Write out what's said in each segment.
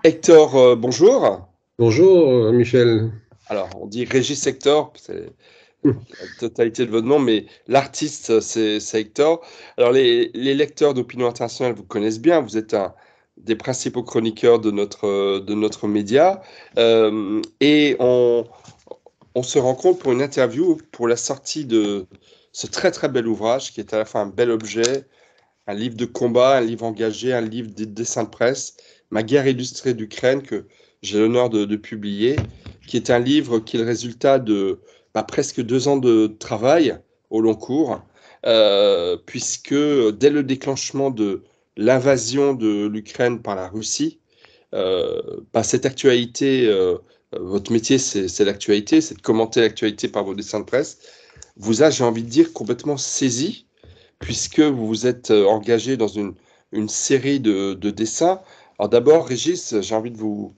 Hector, bonjour. Bonjour Michel. Alors, on dit Régis Hector, c'est la totalité de votre nom, mais l'artiste, c'est Hector. Alors, les lecteurs d'Opinion Internationale vous connaissent bien. Vous êtes un des principaux chroniqueurs de notre média. Et on se rencontre pour une interview pour la sortie de ce très, très bel ouvrage qui est à la fois un bel objet, un livre de combat, un livre engagé, un livre de dessin de presse, Ma guerre illustrée d'Ukraine, que j'ai l'honneur de publier, qui est un livre qui est le résultat de presque 2 ans de travail au long cours, puisque dès le déclenchement de l'invasion de l'Ukraine par la Russie, cette actualité, votre métier c'est l'actualité, c'est de commenter l'actualité par vos dessins de presse, vous a, j'ai envie de dire, complètement saisi puisque vous vous êtes engagé dans une série de dessins. Alors d'abord, Régis, j'ai envie de vous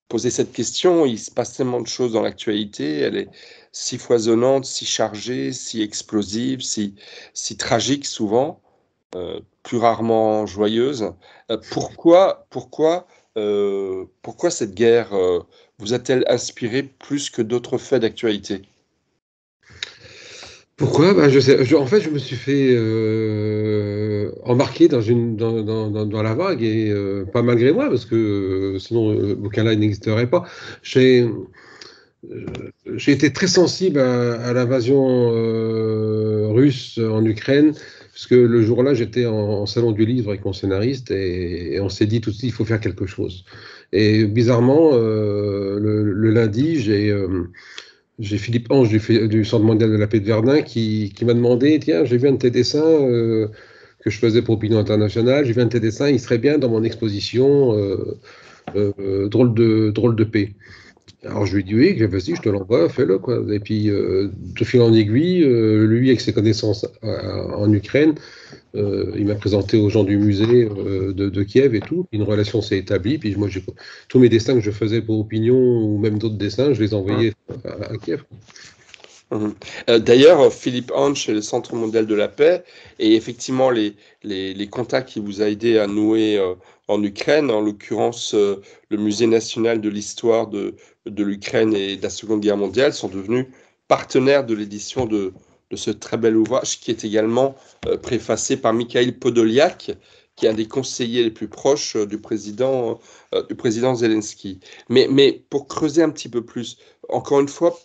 poser cette question. Il se passe tellement de choses dans l'actualité. Elle est si foisonnante, si chargée, si explosive, si tragique souvent, plus rarement joyeuse. Pourquoi cette guerre vous a-t-elle inspiré plus que d'autres faits d'actualité? Pourquoi? Je sais. En fait, je me suis fait embarquer dans la vague et pas malgré moi, parce que sinon le bouquin-là il n'existerait pas. J'ai j'ai été très sensible à l'invasion russe en Ukraine, parce que le jour-là, j'étais en salon du livre avec mon scénariste et on s'est dit tout de suite, il faut faire quelque chose. Et bizarrement, le lundi, j'ai Philippe Ange du Centre mondial de la paix de Verdun qui m'a demandé, tiens, j'ai vu un de tes dessins que je faisais pour Opinion Internationale, j'ai vu un de tes dessins, il serait bien dans mon exposition drôle de paix. Alors je lui ai dit oui, vas-y, je te l'envoie, fais-le quoi. Et puis de fil en aiguille, lui avec ses connaissances en Ukraine, il m'a présenté aux gens du musée de Kiev et tout. Puis une relation s'est établie. Puis moi, tous mes dessins que je faisais pour Opinion ou même d'autres dessins, je les envoyais à Kiev. Mhm. D'ailleurs, Philippe Hanche chez le Centre mondial de la paix, et effectivement les contacts qu'il vous a aidé à nouer en Ukraine, en l'occurrence le Musée national de l'histoire de l'Ukraine et de la Seconde Guerre mondiale, sont devenus partenaires de l'édition de ce très bel ouvrage qui est également préfacé par Mikhail Podolyak, qui est un des conseillers les plus proches du président Zelensky. Mais pour creuser un petit peu plus, encore une fois,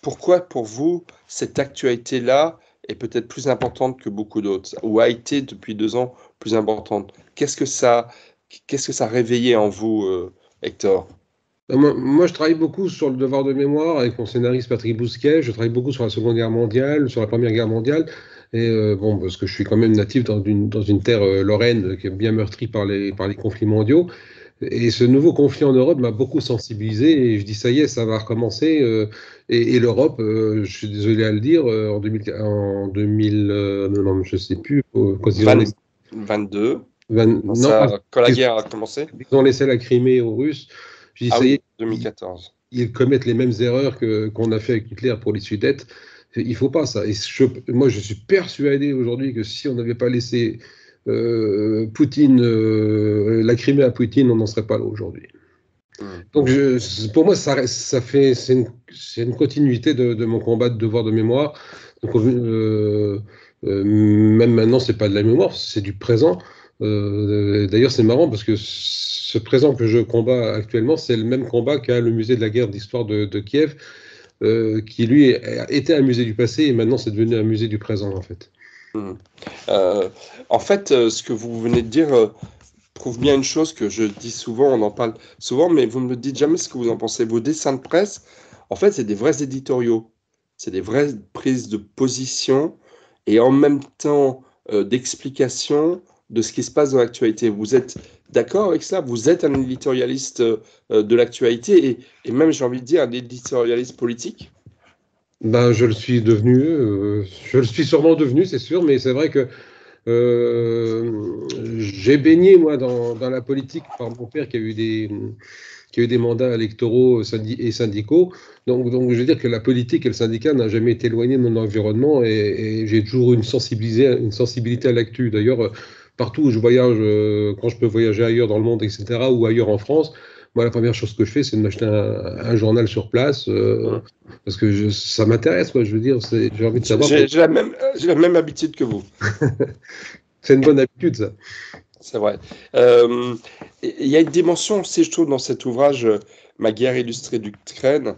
pourquoi, pour vous, cette actualité-là est peut-être plus importante que beaucoup d'autres, ou a été depuis 2 ans plus importante? Qu'est-ce que ça a réveillé en vous, Hector? Moi, je travaille beaucoup sur le devoir de mémoire avec mon scénariste Patrick Bousquet. Je travaille beaucoup sur la Seconde Guerre mondiale, sur la Première Guerre mondiale. Et bon, parce que je suis quand même natif dans une terre lorraine qui est bien meurtrie par les conflits mondiaux. Et ce nouveau conflit en Europe m'a beaucoup sensibilisé et je dis ça y est, ça va recommencer. Et l'Europe, je suis désolé à le dire, non, je sais plus, quand ils ont 20 laissé, 22, non, quand la ils, guerre a commencé? ils ont laissé la Crimée aux Russes. Je dis Ah ça y oui, est, 2014. ils commettent les mêmes erreurs qu'on a fait avec Hitler pour les Sudètes. Il faut pas ça. Et moi, je suis persuadé aujourd'hui que si on n'avait pas laissé Poutine, la Crimée à Poutine, on n'en serait pas là aujourd'hui. Hmm. Donc, pour moi, c'est une continuité de mon combat de devoir de mémoire. Donc, même maintenant, c'est pas de la mémoire, c'est du présent. D'ailleurs, c'est marrant parce que ce présent que je combats actuellement, c'est le même combat qu'a le musée de la guerre d'histoire de Kiev, qui lui était un musée du passé et maintenant c'est devenu un musée du présent en fait. Hmm. Euh, En fait, ce que vous venez de dire prouve bien une chose que je dis souvent, on en parle souvent, mais vous ne me dites jamais ce que vous en pensez. Vos dessins de presse, en fait, c'est des vrais éditoriaux, c'est des vraies prises de position et en même temps d'explication de ce qui se passe dans l'actualité. Vous êtes d'accord avec ça? Vous êtes un éditorialiste de l'actualité et même, j'ai envie de dire, un éditorialiste politique? Ben, je le suis sûrement devenu, c'est sûr, mais c'est vrai que j'ai baigné moi dans la politique par mon père qui a eu des mandats électoraux et syndicaux. Donc, je veux dire que la politique et le syndicat n'ont jamais été éloignés de mon environnement et j'ai toujours eu une sensibilité à l'actu. D'ailleurs, partout où je voyage, quand je peux voyager ailleurs dans le monde, etc., ou ailleurs en France, moi, la première chose que je fais, c'est de m'acheter un journal sur place, parce que ça m'intéresse, quoi. Je veux dire, j'ai envie de savoir. J'ai la même habitude que vous. C'est une bonne habitude, ça. C'est vrai. Il y a une dimension aussi, je trouve, dans cet ouvrage, Ma guerre illustrée d'Ukraine.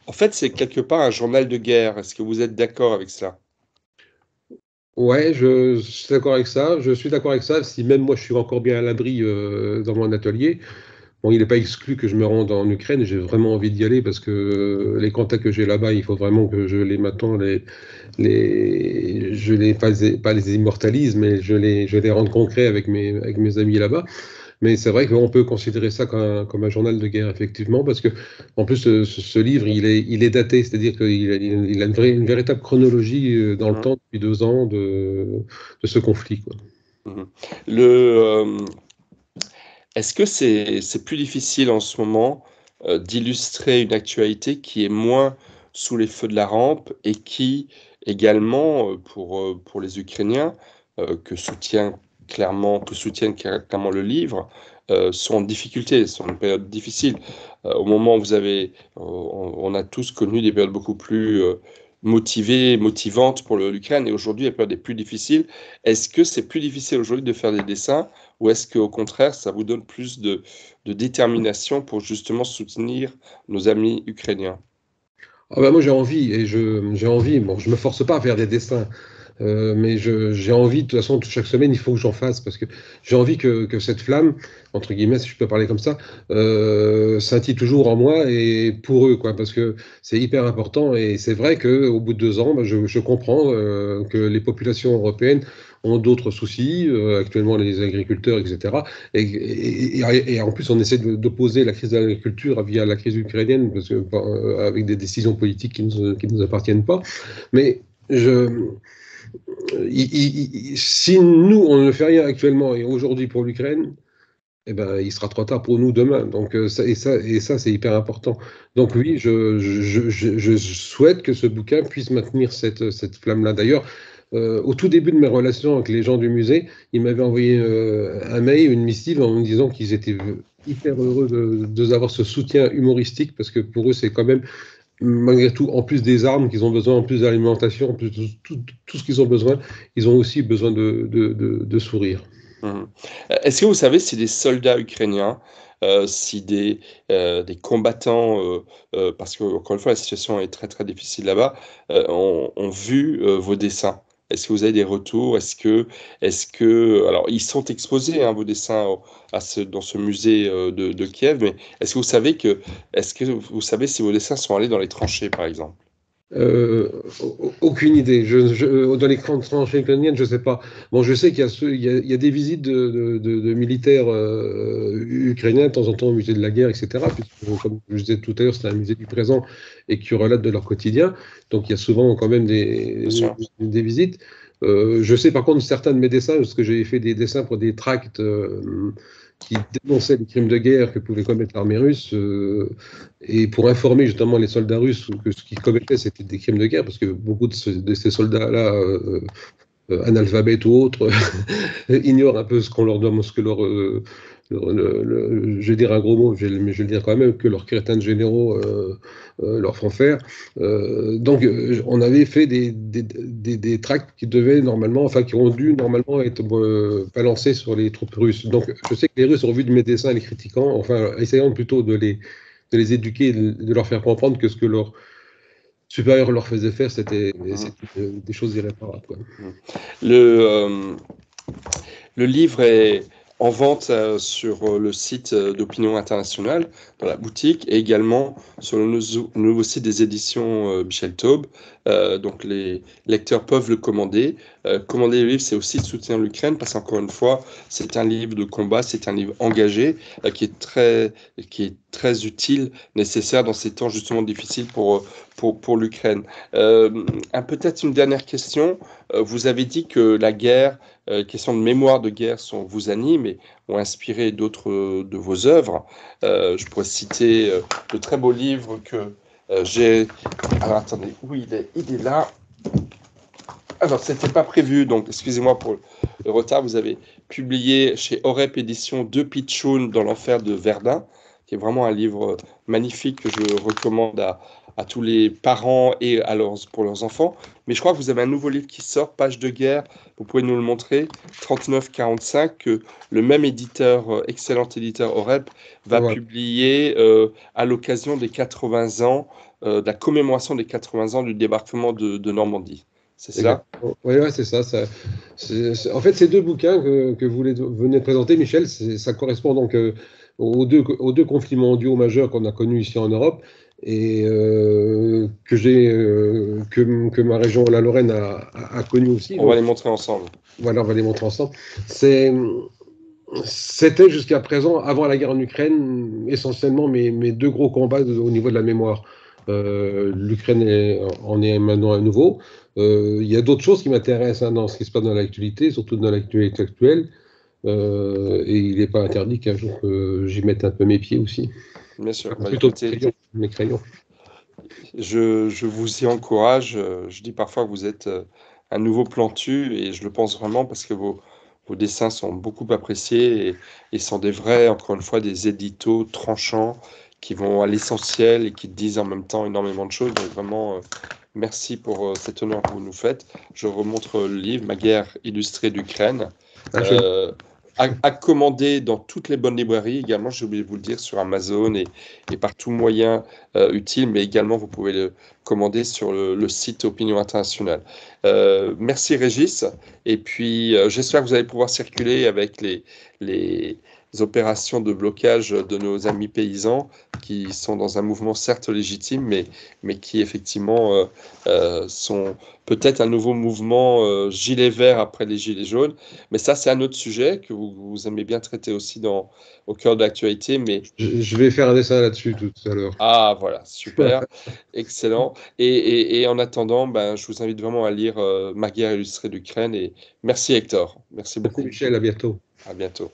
En fait, c'est quelque part un journal de guerre. Est-ce que vous êtes d'accord avec cela? Ouais, je suis d'accord avec ça. Je suis d'accord avec ça. Si même moi, je suis encore bien à l'abri dans mon atelier. Bon, il n'est pas exclu que je me rende en Ukraine. J'ai vraiment envie d'y aller parce que les contacts que j'ai là-bas, il faut vraiment que je les maintenant je les pas les immortalise, mais je les rende concrets avec mes amis là-bas. Mais c'est vrai qu'on peut considérer ça comme un journal de guerre, effectivement, parce que, en plus, ce livre, il est daté, c'est-à-dire qu'il a une véritable chronologie dans le Mhm, temps, depuis 2 ans, de ce conflit, quoi. mhm. Le, Est-ce que c'est plus difficile en ce moment d'illustrer une actualité qui est moins sous les feux de la rampe et qui également, pour les Ukrainiens, que soutiennent clairement le livre, sont en difficulté, sont en période difficile. Au moment où on a tous connu des périodes beaucoup plus motivées, motivantes pour l'Ukraine, et aujourd'hui la période est plus difficile. Est-ce que c'est plus difficile aujourd'hui de faire des dessins? Ou est-ce qu'au contraire, ça vous donne plus de détermination pour justement soutenir nos amis ukrainiens? Ah ben moi j'ai envie j'ai envie. Bon, je me force pas à faire des dessins, mais j'ai envie. De toute façon, chaque semaine il faut que j'en fasse parce que j'ai envie que cette flamme, entre guillemets, si je peux parler comme ça, scintille toujours en moi et pour eux, quoi, parce que c'est hyper important. Et c'est vrai que au bout de 2 ans, ben, je comprends que les populations européennes ont d'autres soucis, actuellement les agriculteurs, etc. Et en plus, on essaie d'opposer la crise de l'agriculture via la crise ukrainienne, parce que, avec des décisions politiques qui nous appartiennent pas. Mais si nous, on ne fait rien actuellement et aujourd'hui pour l'Ukraine, eh ben, il sera trop tard pour nous demain. Donc, ça c'est hyper important. Donc oui, je souhaite que ce bouquin puisse maintenir cette flamme-là. D'ailleurs, au tout début de mes relations avec les gens du musée, ils m'avaient envoyé un mail, une missive en me disant qu'ils étaient hyper heureux d'avoir ce soutien humoristique parce que pour eux, c'est quand même, malgré tout, en plus des armes qu'ils ont besoin, en plus d'alimentation, en plus de tout ce qu'ils ont besoin, ils ont aussi besoin de sourire. Mhm. Est-ce que vous savez si des soldats ukrainiens, si des combattants, parce que encore une fois la situation est très très difficile là-bas, ont vu vos dessins? Est-ce que vous avez des retours? Alors ils sont exposés, hein, vos dessins dans ce musée de Kiev, mais est-ce que vous savez si vos dessins sont allés dans les tranchées, par exemple? Euh, Aucune idée. Dans les grandes tranchées ukrainiennes, je ne sais pas. Bon, je sais qu'il y a des visites de militaires ukrainiens de temps en temps au musée de la guerre, etc. Puisque, comme je disais tout à l'heure, c'est un musée du présent et qui relate de leur quotidien. Donc, il y a souvent quand même Bien sûr. des visites. Je sais par contre certains de mes dessins, parce que j'ai fait des dessins pour des tracts qui dénonçaient les crimes de guerre que pouvait commettre l'armée russe. Et pour informer justement les soldats russes que ce qu'ils commettaient, c'était des crimes de guerre, parce que beaucoup de ces soldats-là, analphabètes ou autres, ignorent un peu ce qu'on leur demande, ce que je vais dire un gros mot, mais je vais le dire quand même, que leurs crétins de généraux leur font faire. Donc, on avait fait des tracts qui devaient normalement, enfin, qui ont dû normalement être balancés sur les troupes russes. Donc, je sais que les Russes ont vu de mes dessins les critiquant, enfin, essayant plutôt de les éduquer, de leur faire comprendre que ce que leurs supérieurs leur faisaient faire, Mhm. c'était des choses irréparables, quoi. Mhm. Le, euh, Le livre est en vente sur le site d'Opinion Internationale, dans la boutique, et également sur le nouveau site des éditions Michel Taube. Donc les lecteurs peuvent le commander. Commander le livre, c'est aussi de soutenir l'Ukraine, parce qu'encore une fois, c'est un livre de combat, c'est un livre engagé, qui est très utile, nécessaire dans ces temps justement difficiles pour l'Ukraine. Peut-être une dernière question. Vous avez dit que la guerre, questions de mémoire de guerre vous animent et ont inspiré d'autres de vos œuvres. Je pourrais citer de très beaux livres que j'ai. Alors attendez, où il est? Il est là. Alors, c'était pas prévu, donc excusez-moi pour le retard. Vous avez publié chez Orep Éditions Deux Pitchouns dans l'enfer de Verdun, qui est vraiment un livre magnifique que je recommande à tous les parents et pour leurs enfants. Mais je crois que vous avez un nouveau livre qui sort, Page de guerre, vous pouvez nous le montrer, 3945, que le même éditeur, excellent éditeur Orep, va Voilà. publier à l'occasion des 80 ans, de la commémoration des 80 ans du débarquement de Normandie. C'est cela? Oui, ouais, c'est ça. En fait, ces deux bouquins que vous venez de présenter, Michel, ça correspond donc aux deux conflits mondiaux majeurs qu'on a connus ici en Europe et que ma région, la Lorraine, a connu aussi. On va Donc, les montrer ensemble. voilà, on va les montrer ensemble. C'était jusqu'à présent, avant la guerre en Ukraine, essentiellement mes deux gros combats au niveau de la mémoire. L'Ukraine en est maintenant à nouveau. Il y a d'autres choses qui m'intéressent dans ce qui se passe dans l'actualité, surtout dans l'actualité actuelle. Et il n'est pas interdit qu'un jour j'y mette un peu mes pieds aussi. Bien sûr. Enfin, Bah, plutôt écoutez, mes crayons. je vous y encourage. Je dis parfois que vous êtes un nouveau Plantu et je le pense vraiment parce que vos dessins sont beaucoup appréciés et sont des vrais, encore une fois, des éditos tranchants qui vont à l'essentiel et qui disent en même temps énormément de choses. Donc vraiment, merci pour cet honneur que vous nous faites. Je remontre le livre, Ma guerre illustrée d'Ukraine. Ah, Euh, à commander dans toutes les bonnes librairies également, j'ai oublié de vous le dire, sur Amazon et par tout moyen utile, mais également vous pouvez le commander sur le site Opinion Internationale. Merci Régis, et puis j'espère que vous allez pouvoir circuler avec les opérations de blocage de nos amis paysans qui sont dans un mouvement certes légitime, mais qui effectivement sont peut-être un nouveau mouvement gilet vert après les gilets jaunes. Mais ça, c'est un autre sujet que vous aimez bien traiter aussi au cœur de l'actualité. Mais je vais faire un dessin là-dessus tout à l'heure. ah, voilà, super, excellent. Et en attendant, ben, je vous invite vraiment à lire Ma guerre illustrée d'Ukraine. Et merci Hector, merci Merci beaucoup. Michel, à bientôt. À bientôt.